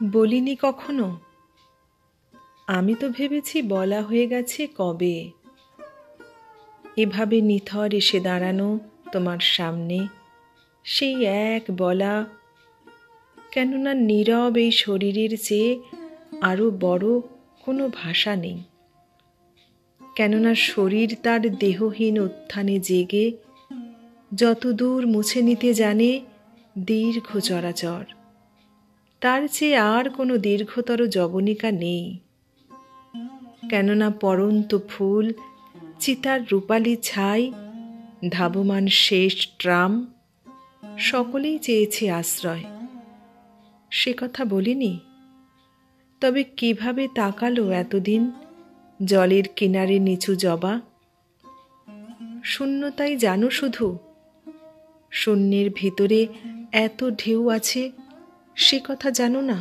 বলিনি কখনো? আমি তো ভেবেছি বলা হয়ে গেছে কবে। এভাবে নিথর এসে দাঁড়ানো তোমার সামনে, সেই এক বলা, কেননা নীরব এই শরীরের চেয়ে আরো বড় কোনো ভাষা নেই। কেননা শরীর তার দেহহীন উত্থানে জেগে যতদূর মুছে নিতে জানে দীর্ঘ চরাচর, তার চেয়ে আর কোনো দীর্ঘতর যবনিকা নেই। কেননা পড়ন্ত ফুল, চিতার রূপালি ছাই, ধাবমান শেষ ট্রাম, সকলেই চেয়েছে আশ্রয়। সে কথা বলিনি? তবে কিভাবে তাকালো এতদিন জলের কিনারে নিচু জবা? শূন্যতাই জানো শুধু, শূন্যের ভিতরে এত ঢেউ আছে সে কথা জানো না?